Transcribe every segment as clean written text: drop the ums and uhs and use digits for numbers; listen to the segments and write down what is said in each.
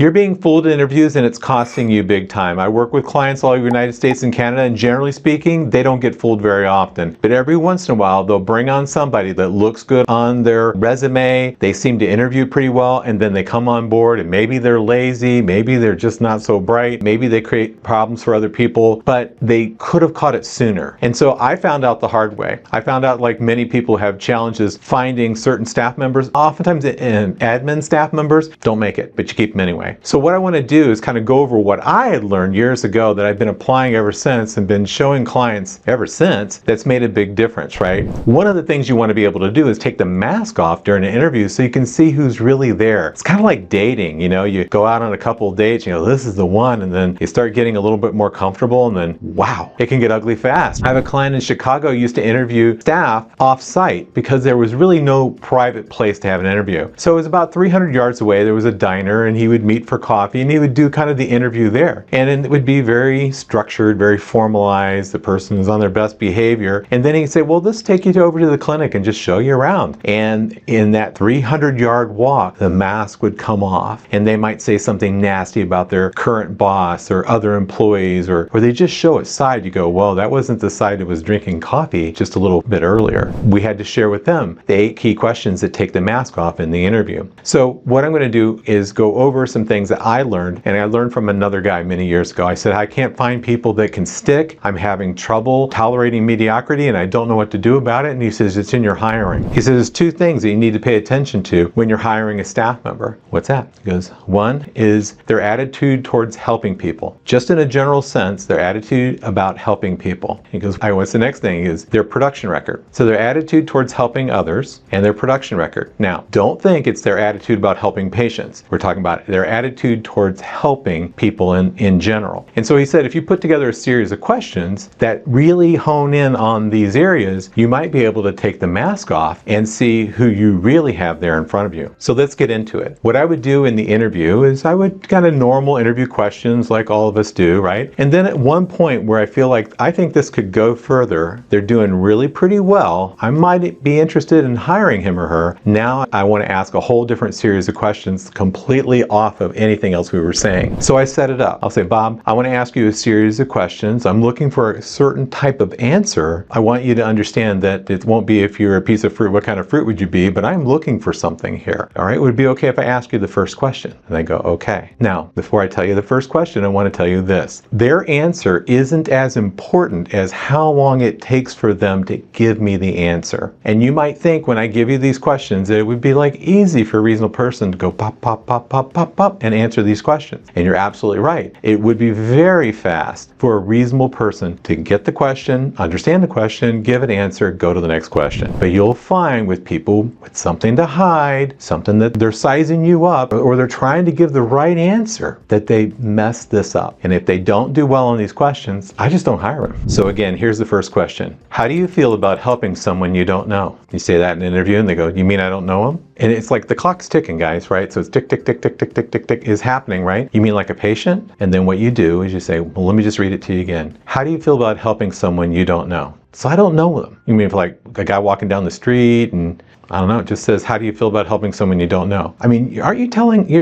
You're being fooled in interviews and it's costing you big time. I work with clients all over the United States and Canada, and generally speaking, they don't get fooled very often. But every once in a while, they'll bring on somebody that looks good on their resume, they seem to interview pretty well, and then they come on board and maybe they're lazy, maybe they're just not so bright, maybe they create problems for other people, but they could have caught it sooner. And so I found out the hard way. I found out, like many people have challenges finding certain staff members. Oftentimes admin staff members don't make it, but you keep them anyway. So what I want to do is kind of go over what I had learned years ago that I've been applying ever since and been showing clients ever since that's made a big difference, right? One of the things you want to be able to do is take the mask off during an interview so you can see who's really there. It's kind of like dating, you know, you go out on a couple of dates, you know, this is the one, and then you start getting a little bit more comfortable, and then wow, it can get ugly fast. I have a client in Chicago who used to interview staff off-site because there was really no private place to have an interview. So it was about 300 yards away, there was a diner, and he would meet for coffee and he would do kind of the interview there. And it would be very structured, very formalized. The person is on their best behavior. And then he'd say, well, let's take you over to the clinic and just show you around. And in that 300-yard walk, the mask would come off and they might say something nasty about their current boss or other employees, or they just show a side. You go, well, that wasn't the side that was drinking coffee just a little bit earlier. We had to share with them the 8 key questions that take the mask off in the interview. So what I'm going to do is go over some things that I learned, and I learned from another guy many years ago. I said, I can't find people that can stick. I'm having trouble tolerating mediocrity and I don't know what to do about it. And he says, it's in your hiring. He says, there's 2 things that you need to pay attention to when you're hiring a staff member. What's that? He goes, one is their attitude towards helping people. Just in a general sense, their attitude about helping people. He goes, what's the next thing? Is their production record. So their attitude towards helping others and their production record. Now, don't think it's their attitude about helping patients. We're talking about their attitude towards helping people in general. And so he said, if you put together a series of questions that really hone in on these areas, you might be able to take the mask off and see who you really have there in front of you. So let's get into it. What I would do in the interview is I would kind of normal interview questions like all of us do, right? And then at one point where I feel like I think this could go further, they're doing really pretty well, I might be interested in hiring him or her. Now I want to ask a whole different series of questions completely off of anything else we were saying. So I set it up. I'll say, Bob, I want to ask you a series of questions. I'm looking for a certain type of answer. I want you to understand that it won't be if you're a piece of fruit, what kind of fruit would you be? But I'm looking for something here. All right, would it be okay if I ask you the first question? And they go, okay. Now, before I tell you the first question, I want to tell you this. Their answer isn't as important as how long it takes for them to give me the answer. And you might think when I give you these questions that it would be like easy for a reasonable person to go pop, pop, pop, pop, pop, pop, and answer these questions. And you're absolutely right. It would be very fast for a reasonable person to get the question, understand the question, give an answer, go to the next question. But you'll find with people with something to hide, something that they're sizing you up, or they're trying to give the right answer, that they mess this up. And if they don't do well on these questions, I just don't hire them. So again, here's the first question. How do you feel about helping someone you don't know? You say that in an interview and they go, you mean I don't know them? And it's like the clock's ticking, guys, right? So it's tick, tick, tick, tick, tick, tick, tick, tick is happening, right? You mean like a patient? And then what you do is you say, well, let me just read it to you again. How do you feel about helping someone you don't know? So I don't know them. You mean if like a guy walking down the street and I don't know, it just says, how do you feel about helping someone you don't know? I mean, you're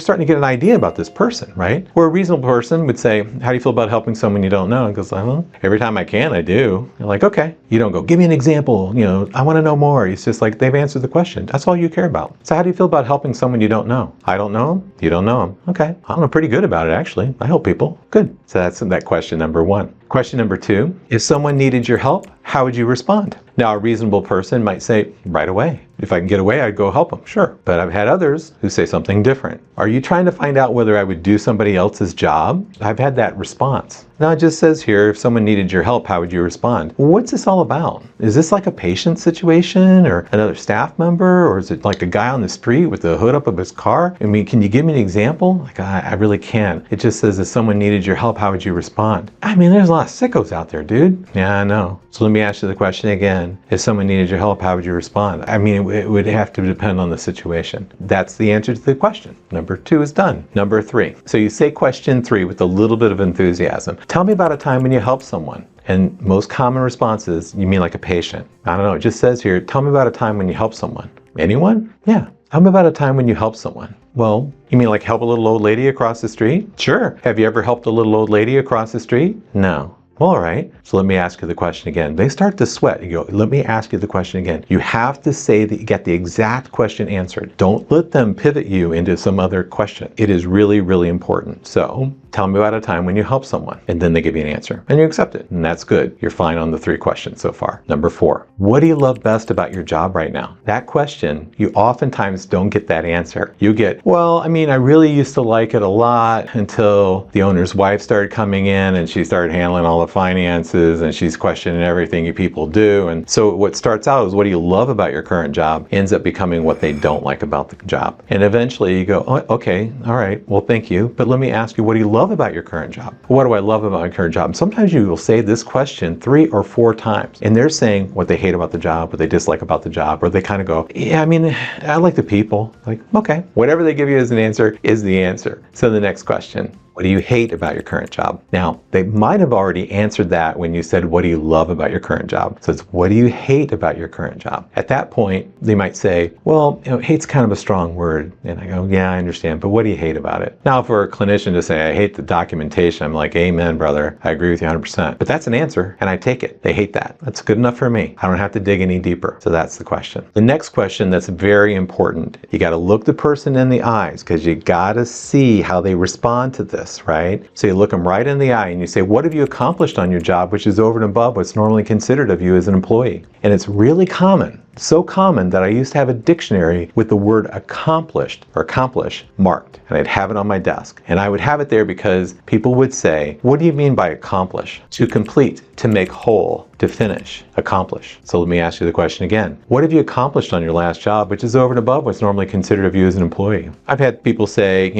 starting to get an idea about this person, right? Where a reasonable person would say, how do you feel about helping someone you don't know? And goes, well, every time I can, I do. You're like, okay. You don't go, give me an example. You know, I want to know more. It's just like, they've answered the question. That's all you care about. So how do you feel about helping someone you don't know? I don't know them. You don't know them. Okay. I'm pretty good about it, actually. I help people. Good. So that's that question number 1. Question number 2, if someone needed your help, how would you respond? Now, a reasonable person might say, right away. If I can get away, I'd go help them, sure. But I've had others who say something different. Are you trying to find out whether I would do somebody else's job? I've had that response. Now it just says here, if someone needed your help, how would you respond? Well, what's this all about? Is this like a patient situation or another staff member? Or is it like a guy on the street with the hood up of his car? I mean, can you give me an example? Like, I really can. It just says if someone needed your help, how would you respond? I mean, there's a lot of sickos out there, dude. Yeah, I know. So let me ask you the question again. If someone needed your help, how would you respond? I mean, it would have to depend on the situation. That's the answer to the question. Number 2 is done. Number 3. So you say question 3 with a little bit of enthusiasm. Tell me about a time when you helped someone. And most common response is, you mean like a patient? I don't know, it just says here, tell me about a time when you helped someone. Anyone? Yeah. Tell me about a time when you helped someone. Well, you mean like help a little old lady across the street? Sure. Have you ever helped a little old lady across the street? No. Well, all right. So let me ask you the question again. They start to sweat. You go, let me ask you the question again. You have to say that you get the exact question answered. Don't let them pivot you into some other question. It is really, really important. So tell me about a time when you helped someone. And then they give you an answer and you accept it. And that's good. You're fine on the 3 questions so far. Number 4, what do you love best about your job right now? That question, you oftentimes don't get that answer. You get, well, I mean, I really used to like it a lot until the owner's wife started coming in and she started handling all the finances and she's questioning everything you people do. And so what starts out as what do you love about your current job ends up becoming what they don't like about the job. And eventually you go, oh, okay, all right, well, thank you. But let me ask you, what do you love about your current job? What do I love about my current job? And sometimes you will say this question 3 or 4 times and they're saying what they hate about the job, what they dislike about the job, or they kind of go, yeah, I mean, I like the people. Like, okay, whatever they give you as an answer is the answer. So the next question, what do you hate about your current job? Now, they might have already answered that when you said, what do you love about your current job? So it's, what do you hate about your current job? At that point, they might say, well, hate's kind of a strong word. And I go, yeah, I understand, but what do you hate about it? Now, for a clinician to say, I hate the documentation, I'm like, amen, brother. I agree with you 100%. But that's an answer, and I take it. They hate that. That's good enough for me. I don't have to dig any deeper. So that's the question. The next question that's very important, you got to look the person in the eyes because you got to see how they respond to this. Right? So you look them right in the eye and you say, what have you accomplished on your job, which is over and above what's normally considered of you as an employee? And it's really common, so common that I used to have a dictionary with the word accomplished or accomplish marked. And I'd have it on my desk. And I would have it there because people would say, what do you mean by accomplish? To complete, to make whole, to finish, accomplish. So let me ask you the question again. What have you accomplished on your last job, which is over and above what's normally considered of you as an employee? I've had people say,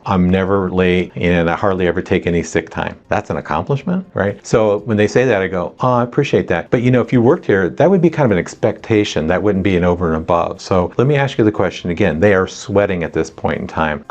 I'm never late and I hardly ever take any sick time. That's an accomplishment, right? So when they say that, I go, oh, I appreciate that. But if you worked here, that would be kind of an expectation. That wouldn't be an over and above. So let me ask you the question again. They are sweating at this point in time.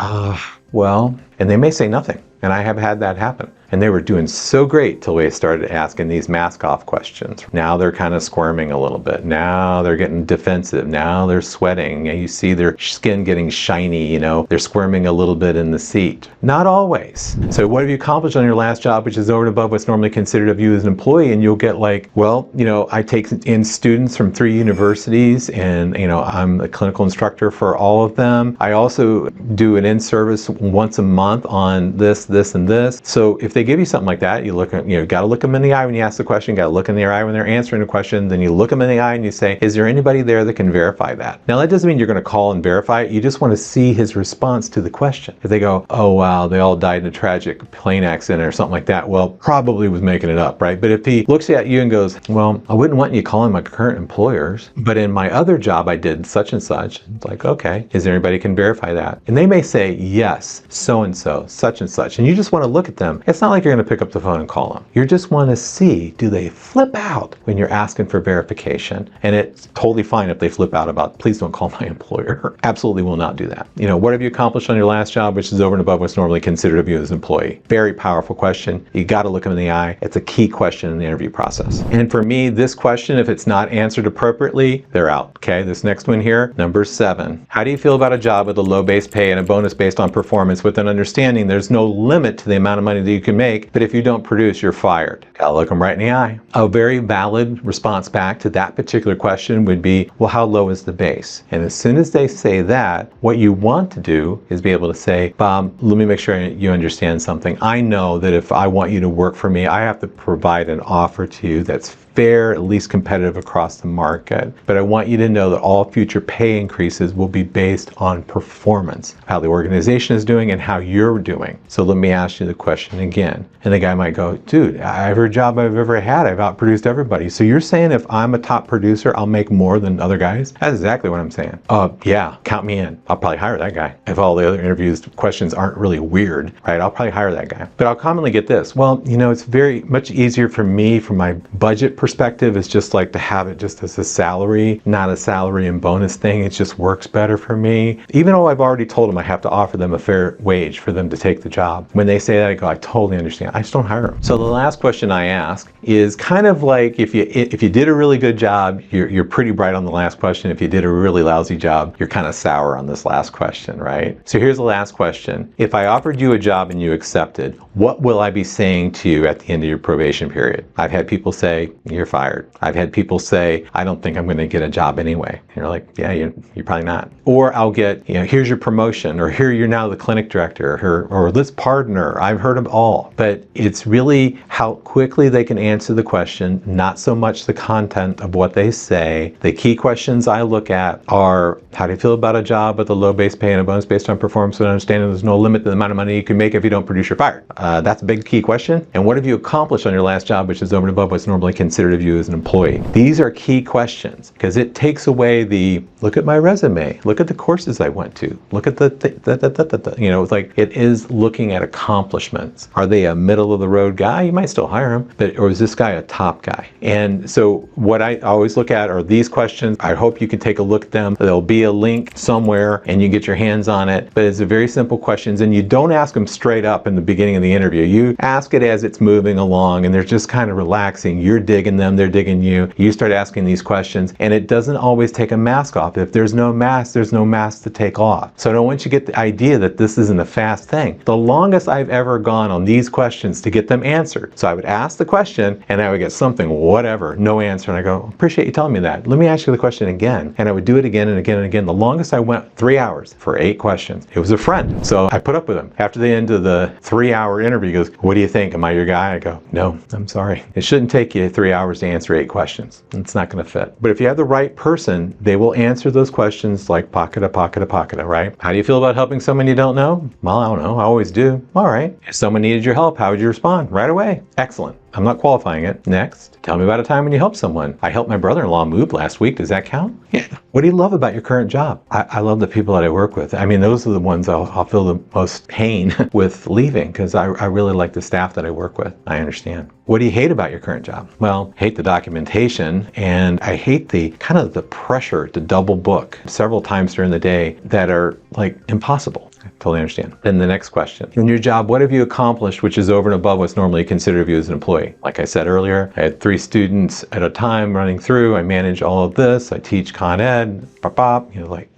Well, and they may say nothing. And I have had that happen. And they were doing so great till we started asking these mask off questions. Now they're kind of squirming a little bit. Now they're getting defensive. Now they're sweating. You see their skin getting shiny, they're squirming a little bit in the seat. Not always. So what have you accomplished on your last job, which is over and above what's normally considered of you as an employee? And you'll get like, well, I take in students from 3 universities and, I'm a clinical instructor for all of them. I also do an in-service once a month on this, and this. So if they give you something like that, you look at, got to look them in the eye when you ask the question, got to look in their eye when they're answering the question, then you look them in the eye and you say, is there anybody there that can verify that? Now that doesn't mean you're going to call and verify it, you just want to see his response to the question. If they go, oh wow, they all died in a tragic plane accident or something like that, well, probably was making it up, right? But if he looks at you and goes, well, I wouldn't want you calling my current employers, but in my other job I did such and such, it's like, okay, is there anybody who can verify that? And they may say, yes, so-and-so, such and such, and you just want to look at them. It's not like you're going to pick up the phone and call them. You just want to see, do they flip out when you're asking for verification? And it's totally fine if they flip out about, please don't call my employer. Absolutely will not do that. What have you accomplished on your last job, which is over and above what's normally considered of you as an employee? Very powerful question. You got to look them in the eye. It's a key question in the interview process. And for me, this question, if it's not answered appropriately, they're out. Okay, this next one here, number 7. How do you feel about a job with a low base pay and a bonus based on performance with an understanding there's no limit to the amount of money that you can make, but if you don't produce, you're fired? Gotta look them right in the eye. A very valid response back to that particular question would be, well, how low is the base? And as soon as they say that, what you want to do is be able to say, Bob, let me make sure you understand something. I know that if I want you to work for me, I have to provide an offer to you that's fair, at least competitive across the market. But I want you to know that all future pay increases will be based on performance, how the organization is doing and how you're doing. So let me ask you the question again. And the guy might go, dude, every job I've ever had, I've outproduced everybody. So you're saying if I'm a top producer, I'll make more than other guys? That's exactly what I'm saying. Yeah, count me in. I'll probably hire that guy. If all the other interviews questions aren't really weird, right? I'll probably hire that guy. But I'll commonly get this. Well, it's very much easier for me, for my budget perspective is just like to have it just as a salary, not a salary and bonus thing. It just works better for me. Even though I've already told them I have to offer them a fair wage for them to take the job. When they say that, I go, I totally understand. I just don't hire them. So the last question I ask is kind of like if you did a really good job, you're pretty bright on the last question. If you did a really lousy job, you're kind of sour on this last question, right? So here's the last question. If I offered you a job and you accepted, what will I be saying to you at the end of your probation period? I've had people say, you're fired. I've had people say, I don't think I'm going to get a job anyway. And you're like, yeah, you're probably not. Or I'll get, here's your promotion, or here you're now the clinic director, or this partner. I've heard of all. But it's really how quickly they can answer the question, not so much the content of what they say. The key questions I look at are, how do you feel about a job with a low base pay and a bonus based on performance and understanding there's no limit to the amount of money you can make if you don't produce, you're fired? That's a big key question. And what have you accomplished on your last job, which is over and above what's normally considered of you as an employee? These are key questions because it takes away the, look at my resume, look at the courses I went to, look at it's like it is looking at accomplishments. Are they a middle of the road guy? You might still hire him, or is this guy a top guy? And so what I always look at are these questions. I hope you can take a look at them. There'll be a link somewhere and you get your hands on it, but it's a very simple questions, and you don't ask them straight up in the beginning of the interview. You ask it as it's moving along and they're just kind of relaxing. You're digging them, they're digging you. You start asking these questions, and it doesn't always take a mask off. If there's no mask, there's no mask to take off. So I don't want you to get the idea that this isn't a fast thing. The longest I've ever gone on these questions to get them answered. So I would ask the question and I would get something, whatever, no answer. And I go, appreciate you telling me that. Let me ask you the question again. And I would do it again and again and again. The longest I went 3 hours for 8 questions. It was a friend. So I put up with him. After the end of the 3-hour interview, he goes, what do you think? Am I your guy? I go, no, I'm sorry. It shouldn't take you 3 hours to answer 8 questions. It's not going to fit. But if you have the right person, they will answer those questions like pocket, right? How do you feel about helping someone you don't know? Well, I don't know. I always do. All right. If someone needed your help, how would you respond? Right away. Excellent. I'm not qualifying it. Next. Tell me about a time when you helped someone. I helped my brother-in-law move last week. Does that count? Yeah. What do you love about your current job? I love the people that I work with. I mean, those are the ones I'll feel the most pain with leaving because I really like the staff that I work with. I understand. What do you hate about your current job? Well, hate the documentation, and I hate the kind of the pressure to double book several times during the day that are like impossible. I totally understand. Then the next question. In your job, what have you accomplished which is over and above what's normally considered of you as an employee? Like I said earlier, I had 3 students at a time running through. I manage all of this. I teach Con Ed.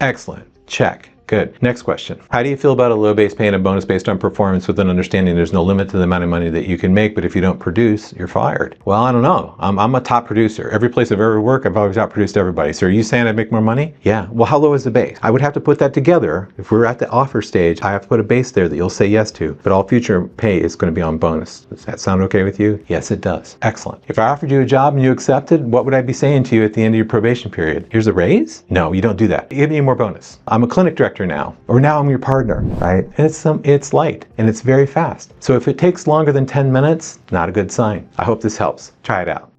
Excellent. Check. Good. Next question. How do you feel about a low base pay and a bonus based on performance with an understanding there's no limit to the amount of money that you can make, but if you don't produce, you're fired? Well, I don't know. I'm a top producer. Every place I've ever worked, I've always outproduced everybody. So are you saying I'd make more money? Yeah. Well, how low is the base? I would have to put that together. If we're at the offer stage, I have to put a base there that you'll say yes to, but all future pay is going to be on bonus. Does that sound okay with you? Yes, it does. Excellent. If I offered you a job and you accepted, what would I be saying to you at the end of your probation period? Here's a raise? No, you don't do that. Give me more bonus. I'm a clinic director now, or now I'm your partner, right? And it's light and it's very fast. So if it takes longer than 10 minutes, not a good sign. I hope this helps. Try it out.